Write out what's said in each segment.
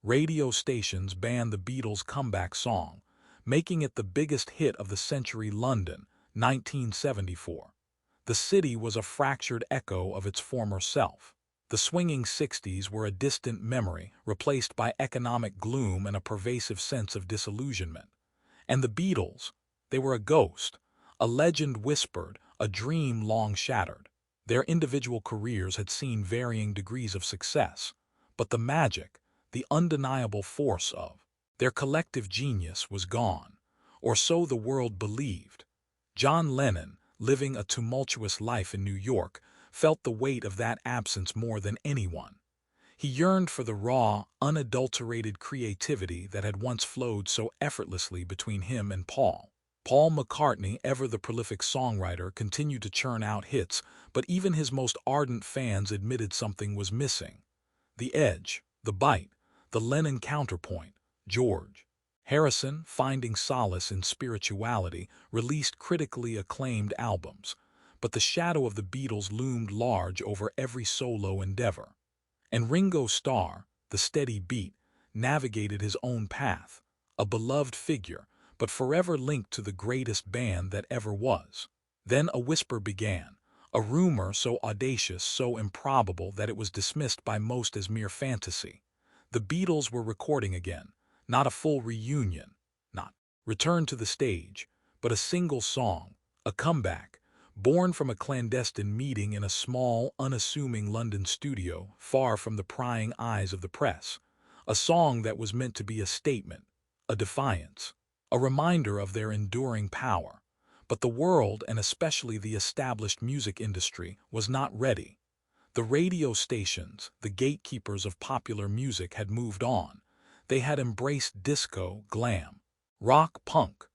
radio stations banned the Beatles' comeback song, making it the biggest hit of the century. London, 1974. The city was a fractured echo of its former self. The swinging 60s were a distant memory, replaced by economic gloom and a pervasive sense of disillusionment. And the Beatles, they were a ghost, a legend whispered, a dream long shattered. Their individual careers had seen varying degrees of success, but the magic, the undeniable force of their collective genius was gone, or so the world believed. John Lennon, living a tumultuous life in New York, felt the weight of that absence more than anyone. He yearned for the raw, unadulterated creativity that had once flowed so effortlessly between him and Paul. Paul McCartney, ever the prolific songwriter, continued to churn out hits, but even his most ardent fans admitted something was missing. The edge, the bite, the Lennon counterpoint. George Harrison, finding solace in spirituality, released critically acclaimed albums, but the shadow of the Beatles loomed large over every solo endeavor. And Ringo Starr, the steady beat, navigated his own path, a beloved figure, but forever linked to the greatest band that ever was. Then a whisper began, a rumor so audacious, so improbable that it was dismissed by most as mere fantasy. The Beatles were recording again, not a full reunion, not return to the stage, but a single song, a comeback, born from a clandestine meeting in a small, unassuming London studio, far from the prying eyes of the press. A song that was meant to be a statement, a defiance, a reminder of their enduring power. But the world, and especially the established music industry, was not ready. The radio stations, the gatekeepers of popular music, had moved on. They had embraced disco, glam, rock, punk.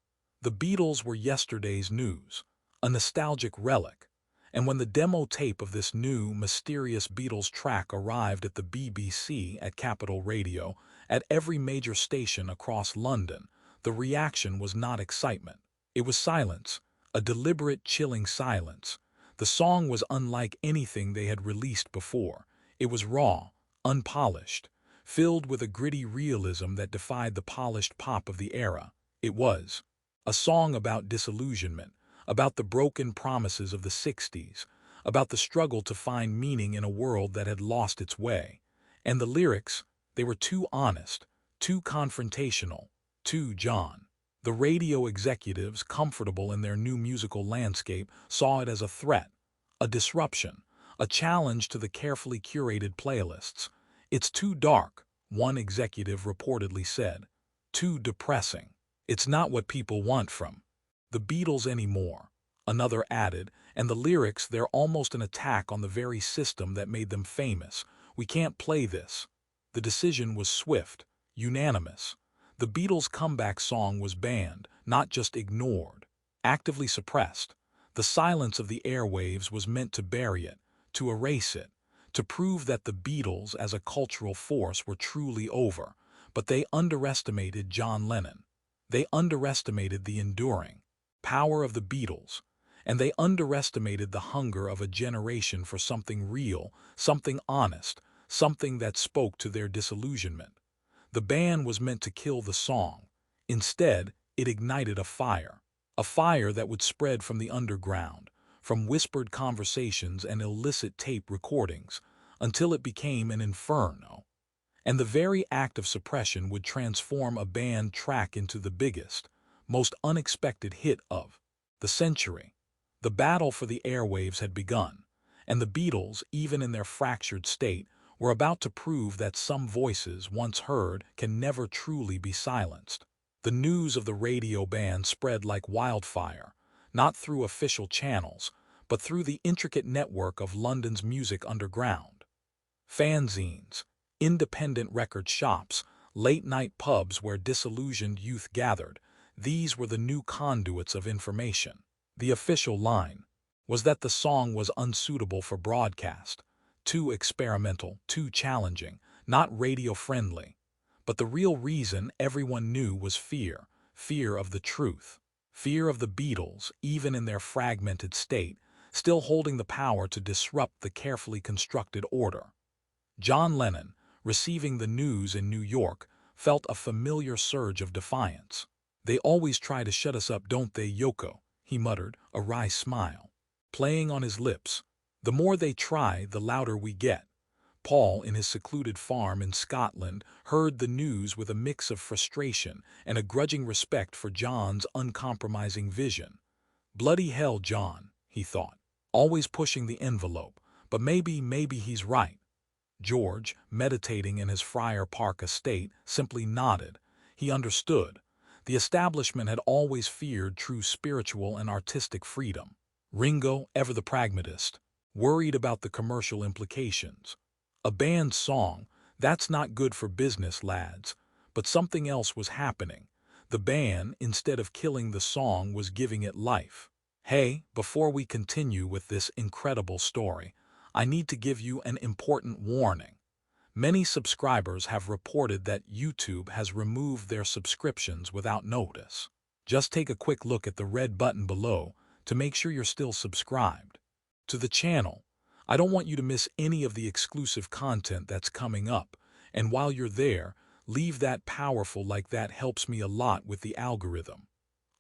The Beatles were yesterday's news, a nostalgic relic. And when the demo tape of this new, mysterious Beatles track arrived at the BBC, at Capital Radio, at every major station across London, the reaction was not excitement. It was silence, a deliberate, chilling silence. The song was unlike anything they had released before. It was raw, unpolished, filled with a gritty realism that defied the polished pop of the era. It was a song about disillusionment, about the broken promises of the 60s, about the struggle to find meaning in a world that had lost its way. And the lyrics, they were too honest, too confrontational, too John. The radio executives, comfortable in their new musical landscape, saw it as a threat, a disruption, a challenge to the carefully curated playlists. "It's too dark," one executive reportedly said. "Too depressing. It's not what people want from the Beatles anymore," another added, and the lyrics, they're almost an attack on the very system that made them famous. "We can't play this." The decision was swift, unanimous. The Beatles' comeback song was banned, not just ignored, actively suppressed. The silence of the airwaves was meant to bury it, to erase it, to prove that the Beatles as a cultural force were truly over. But they underestimated John Lennon. They underestimated the enduring power of the Beatles, and they underestimated the hunger of a generation for something real, something honest, something that spoke to their disillusionment. The ban was meant to kill the song. Instead, it ignited a fire that would spread from the underground, from whispered conversations and illicit tape recordings, until it became an inferno. And the very act of suppression would transform a banned track into the biggest, most unexpected hit of the century. The battle for the airwaves had begun, and the Beatles, even in their fractured state, were about to prove that some voices, once heard, can never truly be silenced. The news of the radio ban spread like wildfire, not through official channels, but through the intricate network of London's music underground. Fanzines, independent record shops, late-night pubs where disillusioned youth gathered, these were the new conduits of information. The official line was that the song was unsuitable for broadcast, too experimental, too challenging, not radio-friendly. But the real reason, everyone knew, was fear of the truth, fear of the Beatles, even in their fragmented state, still holding the power to disrupt the carefully constructed order. John Lennon, receiving the news in New York, felt a familiar surge of defiance. "They always try to shut us up, don't they, Yoko?" he muttered, a wry smile playing on his lips. "The more they try, the louder we get." Paul, in his secluded farm in Scotland, heard the news with a mix of frustration and a grudging respect for John's uncompromising vision. Bloody hell, John, he thought, always pushing the envelope, but maybe he's right. George, meditating in his Friar Park estate, simply nodded. He understood. The establishment had always feared true spiritual and artistic freedom. Ringo, ever the pragmatist, worried about the commercial implications. A banned song, that's not good for business, lads. But something else was happening. The band, instead of killing the song, was giving it life. Hey, before we continue with this incredible story, I need to give you an important warning. Many subscribers have reported that YouTube has removed their subscriptions without notice. Just take a quick look at the red button below to make sure you're still subscribed to the channel. I don't want you to miss any of the exclusive content that's coming up, and while you're there, leave that powerful like that helps me a lot with the algorithm.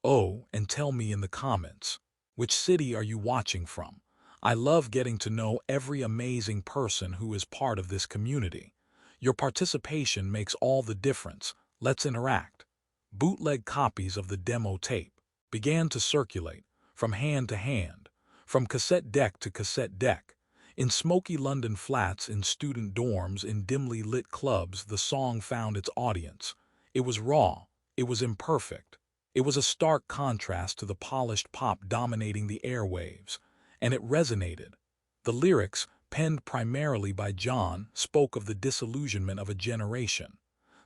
Oh, and tell me in the comments, which city are you watching from? I love getting to know every amazing person who is part of this community. Your participation makes all the difference. Let's interact. Bootleg copies of the demo tape began to circulate, from hand to hand, from cassette deck to cassette deck. In smoky London flats, in student dorms, in dimly lit clubs, the song found its audience. It was raw. It was imperfect. It was a stark contrast to the polished pop dominating the airwaves, and it resonated. The lyrics, penned primarily by John, spoke of the disillusionment of a generation,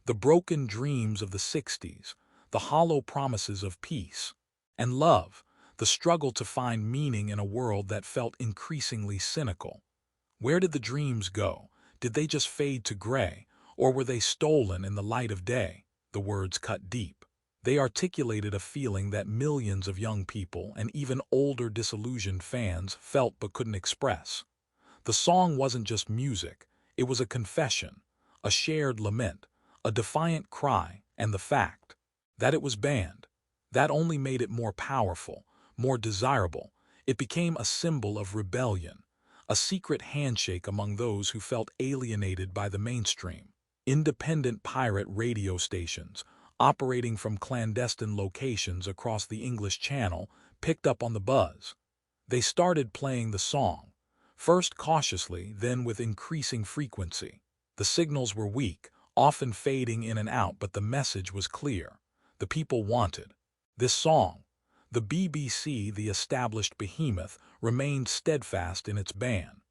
the broken dreams of the 60s, the hollow promises of peace and love, the struggle to find meaning in a world that felt increasingly cynical. Where did the dreams go? Did they just fade to gray, or were they stolen in the light of day? The words cut deep. They articulated a feeling that millions of young people and even older disillusioned fans felt but couldn't express. The song wasn't just music, it was a confession, a shared lament, a defiant cry, and the fact that it was banned. That only made it more powerful, more desirable. It became a symbol of rebellion, a secret handshake among those who felt alienated by the mainstream. Independent pirate radio stations, operating from clandestine locations across the English Channel, picked up on the buzz. They started playing the song, first cautiously, then with increasing frequency. The signals were weak, often fading in and out, but the message was clear. The people wanted this song. The BBC, the established behemoth, remained steadfast in its ban.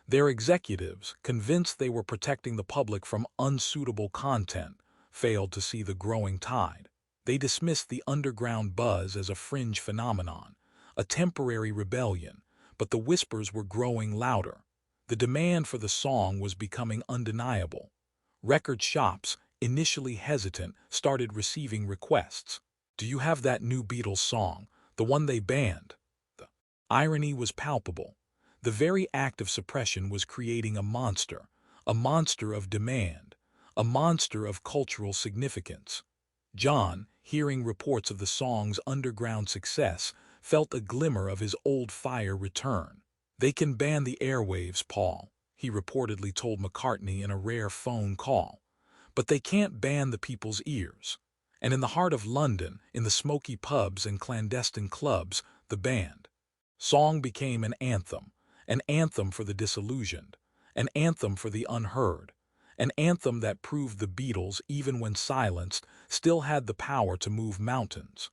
Their executives, convinced they were protecting the public from unsuitable content, failed to see the growing tide. They dismissed the underground buzz as a fringe phenomenon, a temporary rebellion, but the whispers were growing louder. The demand for the song was becoming undeniable. Record shops, initially hesitant, started receiving requests. "Do you have that new Beatles song, the one they banned?" The irony was palpable. The very act of suppression was creating a monster of demand, a monster of cultural significance. John, hearing reports of the song's underground success, felt a glimmer of his old fire return. "They can ban the airwaves, Paul," he reportedly told McCartney in a rare phone call. "But they can't ban the people's ears." And in the heart of London, in the smoky pubs and clandestine clubs, the banned song became an anthem for the disillusioned, an anthem for the unheard, an anthem that proved the Beatles, even when silenced, still had the power to move mountains.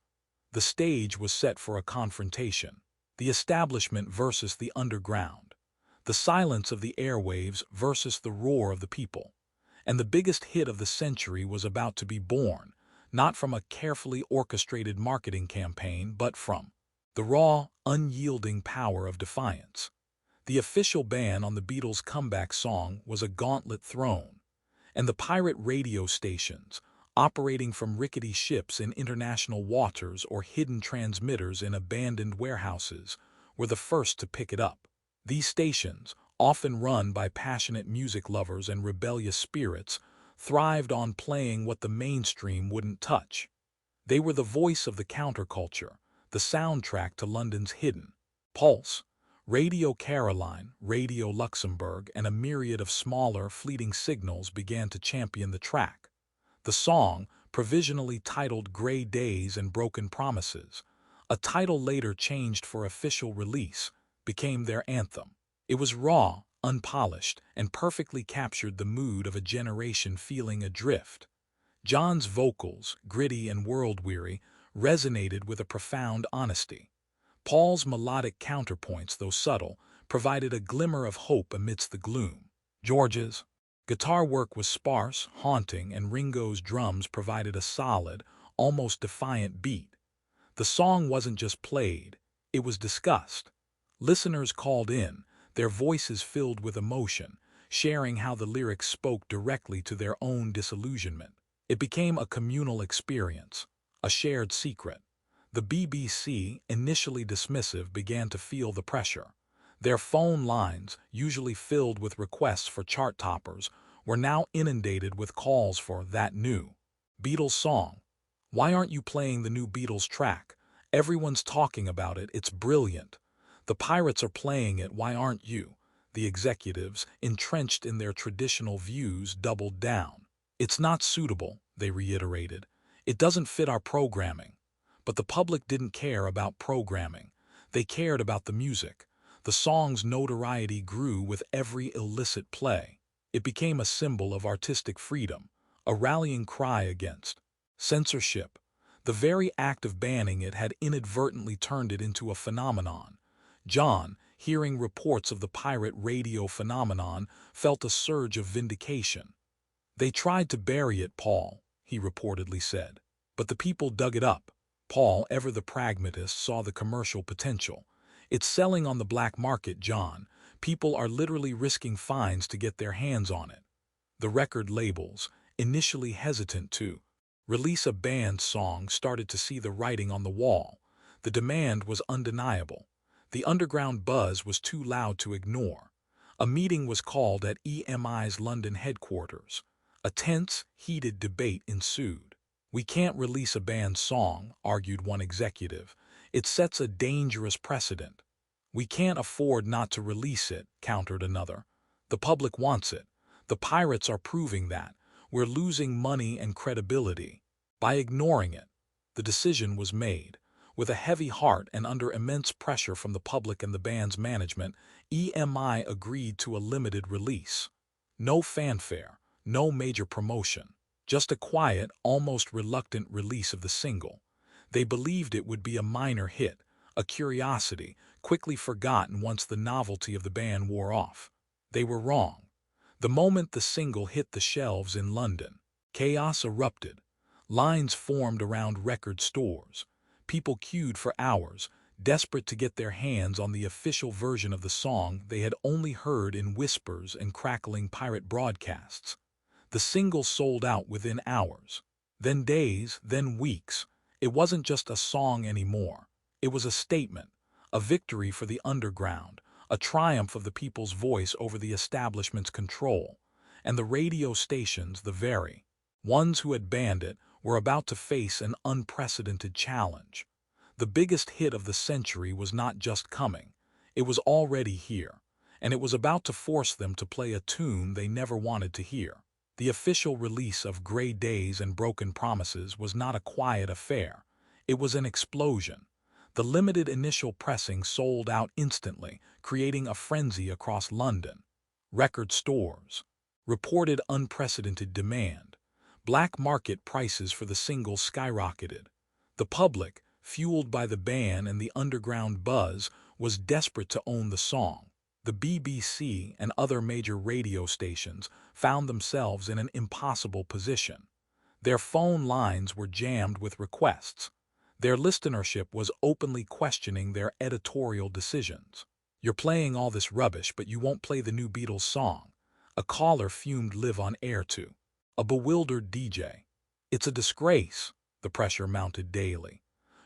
The stage was set for a confrontation, the establishment versus the underground, the silence of the airwaves versus the roar of the people. And the biggest hit of the century was about to be born, not from a carefully orchestrated marketing campaign, but from the raw, unyielding power of defiance. The official ban on the Beatles' comeback song was a gauntlet thrown, and the pirate radio stations, operating from rickety ships in international waters or hidden transmitters in abandoned warehouses, were the first to pick it up. These stations, often run by passionate music lovers and rebellious spirits, thrived on playing what the mainstream wouldn't touch. They were the voice of the counterculture, the soundtrack to London's hidden pulse. Radio Caroline, Radio Luxembourg, and a myriad of smaller, fleeting signals began to champion the track. The song, provisionally titled Grey Days and Broken Promises, a title later changed for official release, became their anthem. It was raw, unpolished, and perfectly captured the mood of a generation feeling adrift. John's vocals, gritty and world-weary, resonated with a profound honesty. Paul's melodic counterpoints, though subtle, provided a glimmer of hope amidst the gloom. George's guitar work was sparse, haunting, and Ringo's drums provided a solid, almost defiant beat. The song wasn't just played, it was discussed. Listeners called in, their voices filled with emotion, sharing how the lyrics spoke directly to their own disillusionment. It became a communal experience, a shared secret. The BBC, initially dismissive, began to feel the pressure. Their phone lines, usually filled with requests for chart toppers, were now inundated with calls for that new Beatles song. Why aren't you playing the new Beatles track? Everyone's talking about it, it's brilliant. The Pirates are playing it, why aren't you? The executives, entrenched in their traditional views, doubled down. It's not suitable, they reiterated. It doesn't fit our programming. But the public didn't care about programming. They cared about the music. The song's notoriety grew with every illicit play. It became a symbol of artistic freedom, a rallying cry against censorship. The very act of banning it had inadvertently turned it into a phenomenon. John, hearing reports of the pirate radio phenomenon, felt a surge of vindication. They tried to bury it, Paul, he reportedly said. But the people dug it up. Paul, ever the pragmatist, saw the commercial potential. It's selling on the black market, John. People are literally risking fines to get their hands on it. The record labels, initially hesitant to release a banned song, started to see the writing on the wall. The demand was undeniable. The underground buzz was too loud to ignore. A meeting was called at EMI's London headquarters. A tense, heated debate ensued. We can't release a banned song, argued one executive. It sets a dangerous precedent. We can't afford not to release it, countered another. The public wants it. The Pirates are proving that. We're losing money and credibility by ignoring it. The decision was made. With a heavy heart and under immense pressure from the public and the band's management, EMI agreed to a limited release. No fanfare, no major promotion. Just a quiet, almost reluctant release of the single. They believed it would be a minor hit, a curiosity, quickly forgotten once the novelty of the band wore off. They were wrong. The moment the single hit the shelves in London, chaos erupted. Lines formed around record stores. People queued for hours, desperate to get their hands on the official version of the song they had only heard in whispers and crackling pirate broadcasts. The single sold out within hours, then days, then weeks. It wasn't just a song anymore. It was a statement, a victory for the underground, a triumph of the people's voice over the establishment's control. And the radio stations, the very ones who had banned it, were about to face an unprecedented challenge. The biggest hit of the century was not just coming. It was already here, and it was about to force them to play a tune they never wanted to hear. The official release of Grey Days and Broken Promises was not a quiet affair. It was an explosion. The limited initial pressing sold out instantly, creating a frenzy across London. Record stores reported unprecedented demand. Black market prices for the single skyrocketed. The public, fueled by the ban and the underground buzz, was desperate to own the song. The BBC and other major radio stations found themselves in an impossible position. Their phone lines were jammed with requests. Their listenership was openly questioning their editorial decisions. You're playing all this rubbish, but you won't play the new Beatles song. A caller fumed live on air to a bewildered DJ. It's a disgrace, the pressure mounted daily.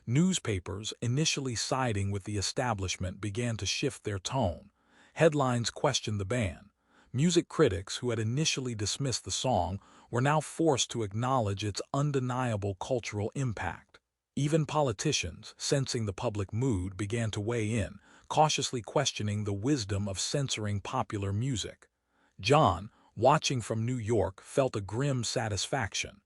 Newspapers, initially siding with the establishment, began to shift their tone. Headlines questioned the ban. Music critics who had initially dismissed the song were now forced to acknowledge its undeniable cultural impact. Even politicians, sensing the public mood, began to weigh in, cautiously questioning the wisdom of censoring popular music. John, watching from New York, felt a grim satisfaction.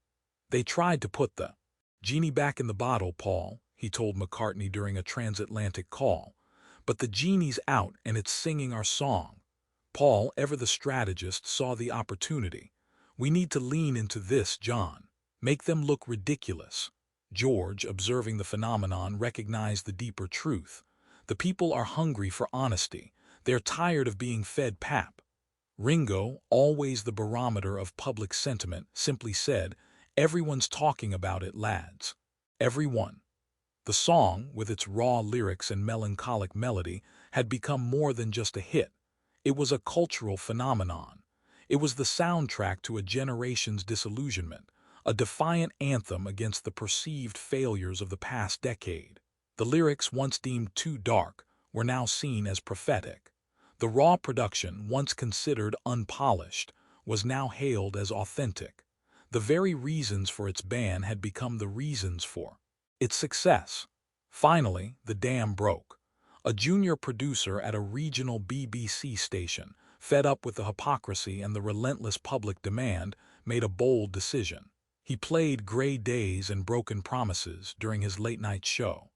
"They tried to put the genie back in the bottle, Paul," he told McCartney during a transatlantic call. "But the genie's out and it's singing our song." Paul, ever the strategist, saw the opportunity. "We need to lean into this, John. Make them look ridiculous." George, observing the phenomenon, recognized the deeper truth. The people are hungry for honesty. They're tired of being fed pap. Ringo, always the barometer of public sentiment, simply said, "Everyone's talking about it, lads. Everyone." The song, with its raw lyrics and melancholic melody, had become more than just a hit. It was a cultural phenomenon. It was the soundtrack to a generation's disillusionment, a defiant anthem against the perceived failures of the past decade. The lyrics, once deemed too dark, were now seen as prophetic. The raw production, once considered unpolished, was now hailed as authentic. The very reasons for its ban had become the reasons for its success. Finally, the dam broke. A junior producer at a regional BBC station, fed up with the hypocrisy and the relentless public demand, made a bold decision. He played "Gray Days and Broken Promises" during his late-night show.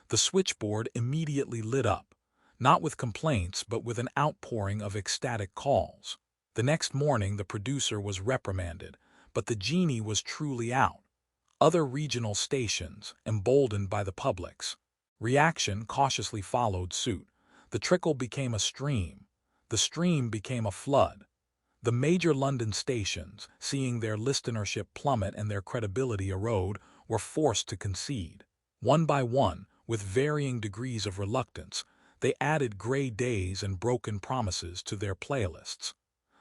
The switchboard immediately lit up, not with complaints but with an outpouring of ecstatic calls. The next morning the producer was reprimanded, but the genie was truly out. Other regional stations, emboldened by the public's reaction, cautiously followed suit. The trickle became a stream. The stream became a flood. The major London stations, seeing their listenership plummet and their credibility erode, were forced to concede. One by one, with varying degrees of reluctance, they added "Gray Days and Broken Promises" to their playlists.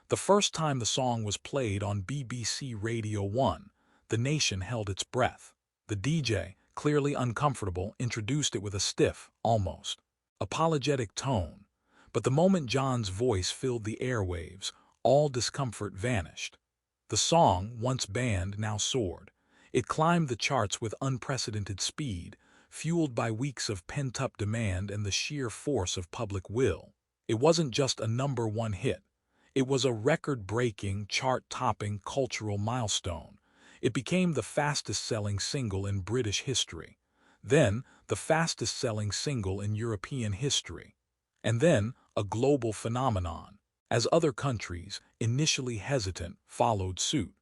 The first time the song was played on BBC Radio 1, the nation held its breath. The DJ, clearly uncomfortable, introduced it with a stiff, almost apologetic tone. But the moment John's voice filled the airwaves, all discomfort vanished. The song, once banned, now soared. It climbed the charts with unprecedented speed, fueled by weeks of pent-up demand and the sheer force of public will. It wasn't just a #1 hit. It was a record-breaking, chart-topping cultural milestone. It became the fastest-selling single in British history. Then, the fastest-selling single in European history. And then, a global phenomenon. As other countries, initially hesitant, followed suit.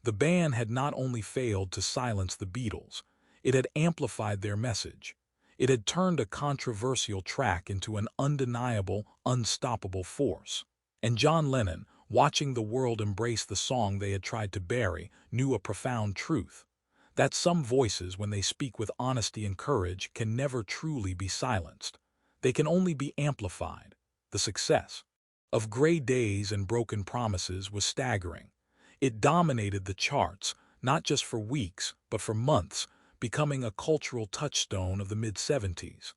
The ban had not only failed to silence the Beatles, it had amplified their message. It had turned a controversial track into an undeniable, unstoppable force. And John Lennon, watching the world embrace the song they had tried to bury, knew a profound truth. That some voices, when they speak with honesty and courage, can never truly be silenced. They can only be amplified. The success of "Gray Days and Broken Promises" was staggering. It dominated the charts, not just for weeks, but for months, becoming a cultural touchstone of the mid-70s.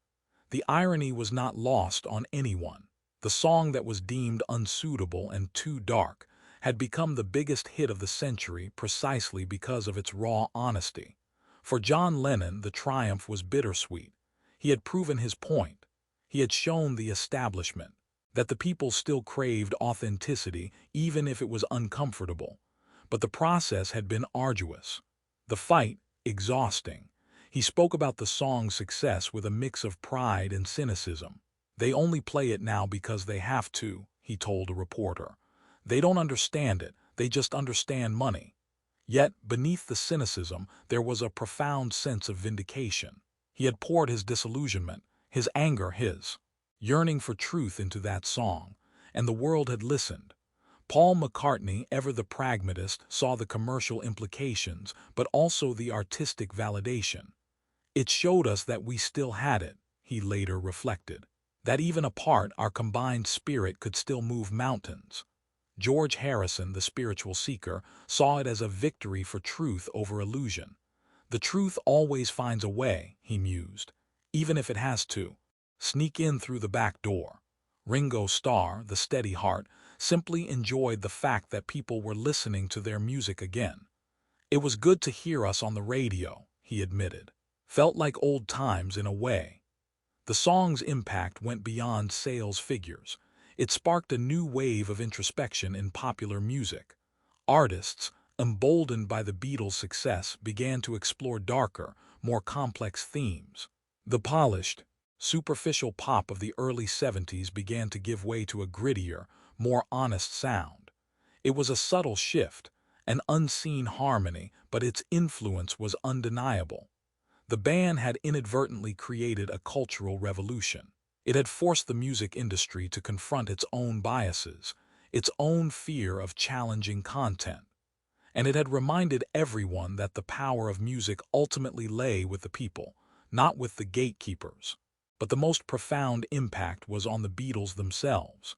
The irony was not lost on anyone. The song that was deemed unsuitable and too dark had become the biggest hit of the century precisely because of its raw honesty. For John Lennon, the triumph was bittersweet. He had proven his point. He had shown the establishment that the people still craved authenticity even if it was uncomfortable. But the process had been arduous. The fight, exhausting. He spoke about the song's success with a mix of pride and cynicism. "They only play it now because they have to," he told a reporter. "They don't understand it, they just understand money." Yet, beneath the cynicism, there was a profound sense of vindication. He had poured his disillusionment, his anger, his yearning for truth into that song, and the world had listened. Paul McCartney, ever the pragmatist, saw the commercial implications, but also the artistic validation. "It showed us that we still had it," he later reflected. "That even apart, our combined spirit could still move mountains." George Harrison, the spiritual seeker, saw it as a victory for truth over illusion. "The truth always finds a way," he mused, "even if it has to sneak in through the back door." Ringo Starr, the steady heart, simply enjoyed the fact that people were listening to their music again. "It was good to hear us on the radio," he admitted. "Felt like old times in a way." The song's impact went beyond sales figures. It sparked a new wave of introspection in popular music. Artists, emboldened by the Beatles' success, began to explore darker, more complex themes. The polished, superficial pop of the early '70s began to give way to a grittier, more honest sound. It was a subtle shift, an unseen harmony, but its influence was undeniable. The band had inadvertently created a cultural revolution. It had forced the music industry to confront its own biases, its own fear of challenging content. And it had reminded everyone that the power of music ultimately lay with the people, not with the gatekeepers. But the most profound impact was on the Beatles themselves.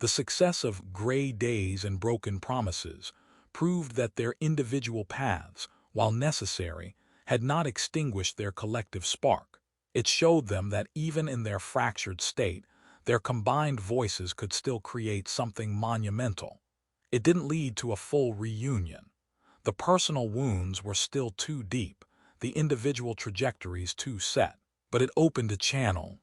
The success of Gray Days and Broken Promises proved that their individual paths, while necessary, had not extinguished their collective spark. It showed them that even in their fractured state, their combined voices could still create something monumental. It didn't lead to a full reunion. The personal wounds were still too deep, the individual trajectories too set. But it opened a channel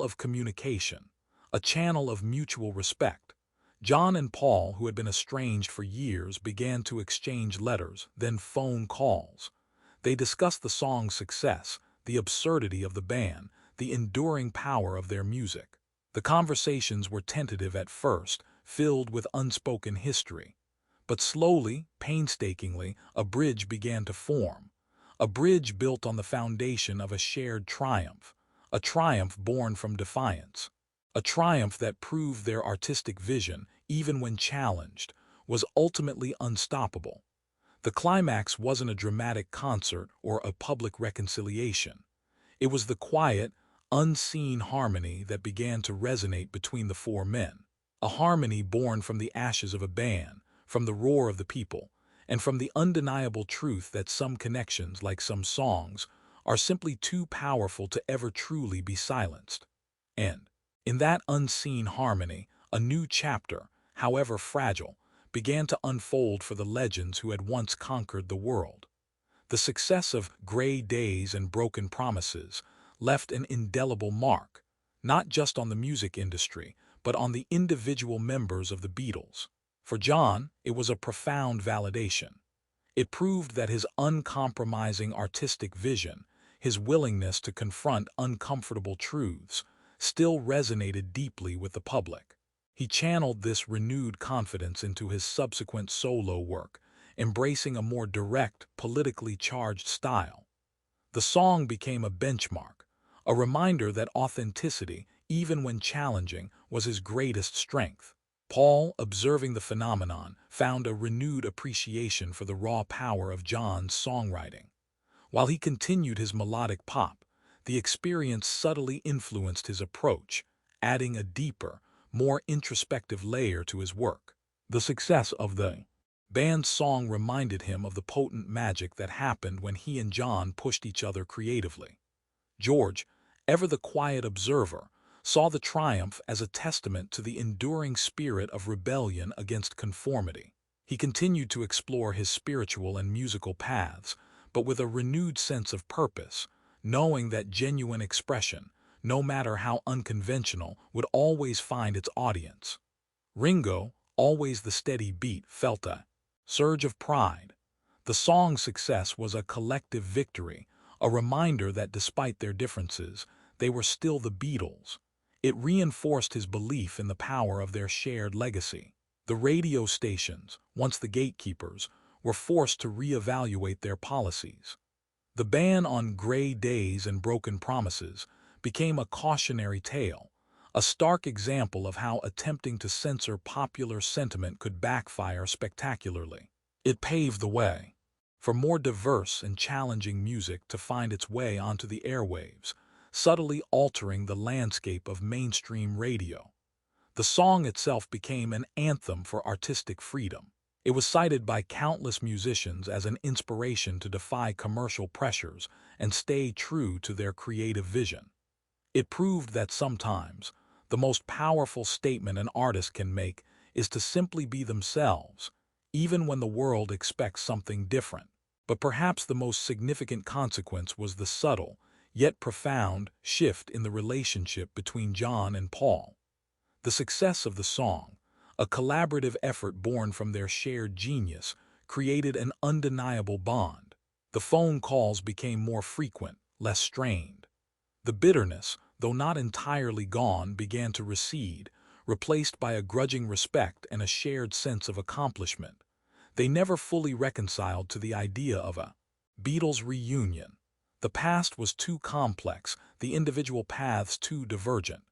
of communication, a channel of mutual respect. John and Paul, who had been estranged for years, began to exchange letters, then phone calls. They discussed the song's success, the absurdity of the band, the enduring power of their music. The conversations were tentative at first, filled with unspoken history. But slowly, painstakingly, a bridge began to form. A bridge built on the foundation of a shared triumph, a triumph born from defiance. A triumph that proved their artistic vision, even when challenged, was ultimately unstoppable. The climax wasn't a dramatic concert or a public reconciliation. It was the quiet, unseen harmony that began to resonate between the four men. A harmony born from the ashes of a band, from the roar of the people, and from the undeniable truth that some connections, like some songs, are simply too powerful to ever truly be silenced. And, in that unseen harmony, a new chapter, however fragile, began to unfold for the legends who had once conquered the world. The success of Gray Days and Broken Promises left an indelible mark, not just on the music industry, but on the individual members of the Beatles. For John, it was a profound validation. It proved that his uncompromising artistic vision, his willingness to confront uncomfortable truths, still resonated deeply with the public. He channeled this renewed confidence into his subsequent solo work, embracing a more direct, politically charged style. The song became a benchmark, a reminder that authenticity, even when challenging, was his greatest strength. Paul, observing the phenomenon, found a renewed appreciation for the raw power of John's songwriting. While he continued his melodic pop, the experience subtly influenced his approach, adding a deeper, more introspective layer to his work. The success of the band's song reminded him of the potent magic that happened when he and John pushed each other creatively. George, ever the quiet observer, saw the triumph as a testament to the enduring spirit of rebellion against conformity. He continued to explore his spiritual and musical paths, but with a renewed sense of purpose, knowing that genuine expression, no matter how unconventional, would always find its audience. Ringo, always the steady beat, felt a surge of pride. The song's success was a collective victory, a reminder that despite their differences, they were still the Beatles. It reinforced his belief in the power of their shared legacy. The radio stations, once the gatekeepers, were forced to reevaluate their policies. The ban on Gray Days and Broken Promises became a cautionary tale, a stark example of how attempting to censor popular sentiment could backfire spectacularly. It paved the way for more diverse and challenging music to find its way onto the airwaves, subtly altering the landscape of mainstream radio. The song itself became an anthem for artistic freedom. It was cited by countless musicians as an inspiration to defy commercial pressures and stay true to their creative vision. It proved that sometimes The most powerful statement an artist can make is to simply be themselves, even when the world expects something different. But perhaps the most significant consequence was the subtle, yet profound, shift in the relationship between John and Paul. The success of the song, a collaborative effort born from their shared genius, created an undeniable bond. The phone calls became more frequent, less strained. The bitterness, though not entirely gone, began to recede, replaced by a grudging respect and a shared sense of accomplishment. They never fully reconciled to the idea of a Beatles reunion. The past was too complex, the individual paths too divergent.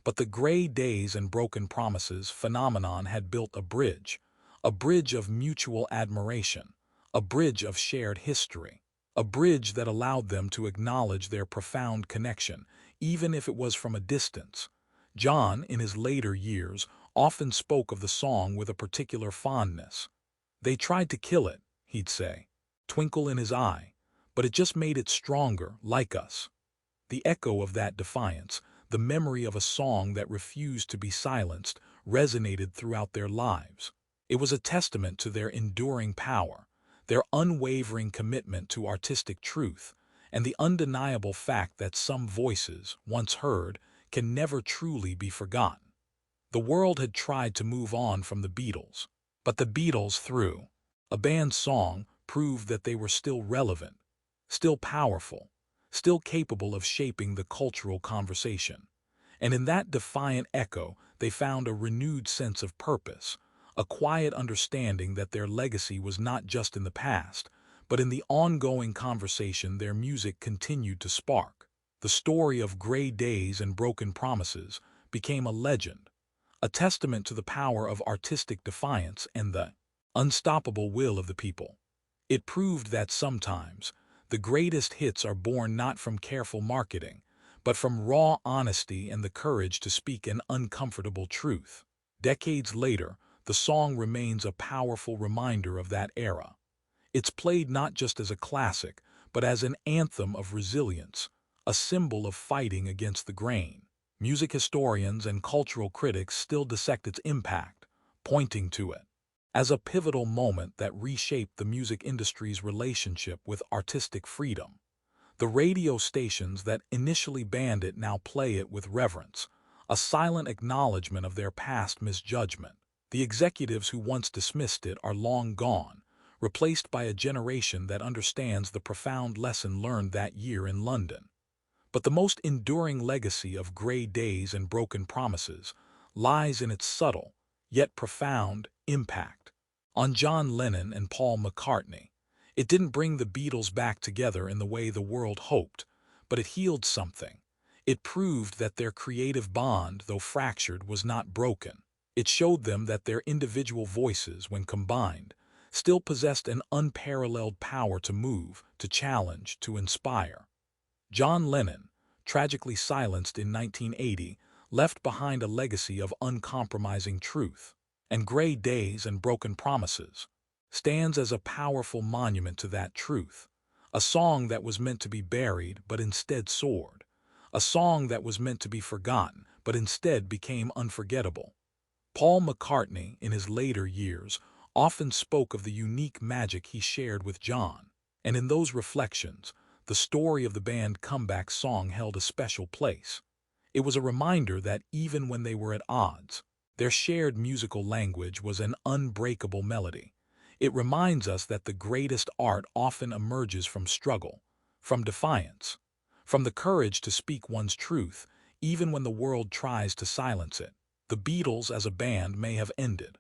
But the gray days and broken promises phenomenon had built a bridge of mutual admiration, a bridge of shared history, a bridge that allowed them to acknowledge their profound connection, even if it was from a distance. John, in his later years, often spoke of the song with a particular fondness. "They tried to kill it," he'd say, twinkle in his eye, "but it just made it stronger, like us." The echo of that defiance, the memory of a song that refused to be silenced, resonated throughout their lives. It was a testament to their enduring power, their unwavering commitment to artistic truth, and the undeniable fact that some voices, once heard, can never truly be forgotten. The world had tried to move on from the Beatles, but the Beatles, through a band's song, proved that they were still relevant, still powerful, still capable of shaping the cultural conversation. And in that defiant echo, they found a renewed sense of purpose, a quiet understanding that their legacy was not just in the past, but in the ongoing conversation their music continued to spark. The story of gray days and broken promises became a legend, a testament to the power of artistic defiance and the unstoppable will of the people. It proved that sometimes the greatest hits are born not from careful marketing, but from raw honesty and the courage to speak an uncomfortable truth. Decades later, the song remains a powerful reminder of that era. It's played not just as a classic, but as an anthem of resilience, a symbol of fighting against the grain. Music historians and cultural critics still dissect its impact, pointing to it as a pivotal moment that reshaped the music industry's relationship with artistic freedom. The radio stations that initially banned it now play it with reverence, a silent acknowledgement of their past misjudgment. The executives who once dismissed it are long gone, replaced by a generation that understands the profound lesson learned that year in London. But the most enduring legacy of gray days and broken promises lies in its subtle, yet profound, impact on John Lennon and Paul McCartney. It didn't bring the Beatles back together in the way the world hoped, but it healed something. It proved that their creative bond, though fractured, was not broken. It showed them that their individual voices, when combined, still possessed an unparalleled power to move, to challenge, to inspire. John Lennon, tragically silenced in 1980, left behind a legacy of uncompromising truth, and Gray Days and Broken Promises stands as a powerful monument to that truth. A song that was meant to be buried but instead soared. A song that was meant to be forgotten but instead became unforgettable. Paul McCartney, in his later years, often spoke of the unique magic he shared with John, and in those reflections, the story of the band comeback song held a special place. It was a reminder that even when they were at odds, their shared musical language was an unbreakable melody. It reminds us that the greatest art often emerges from struggle, from defiance, from the courage to speak one's truth, even when the world tries to silence it. The Beatles as a band may have ended,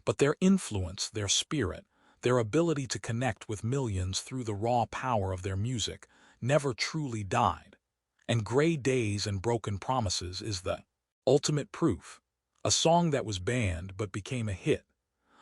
but their influence, their spirit, their ability to connect with millions through the raw power of their music never truly died. And Gray Days and Broken Promises is the ultimate proof. A song that was banned but became a hit.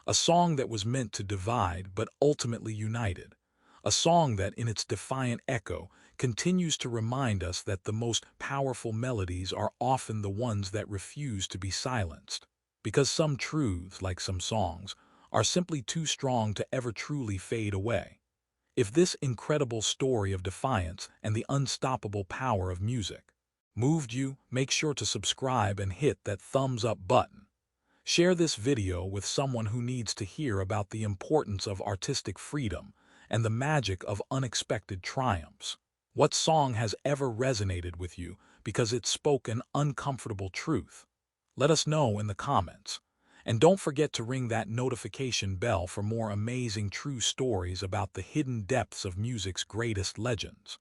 A song that was meant to divide but ultimately united. A song that, in its defiant echo, continues to remind us that the most powerful melodies are often the ones that refuse to be silenced. Because some truths, like some songs, are simply too strong to ever truly fade away. If this incredible story of defiance and the unstoppable power of music moved you, make sure to subscribe and hit that thumbs up button. Share this video with someone who needs to hear about the importance of artistic freedom and the magic of unexpected triumphs. What song has ever resonated with you because it spoke an uncomfortable truth? Let us know in the comments. And don't forget to ring that notification bell for more amazing true stories about the hidden depths of music's greatest legends.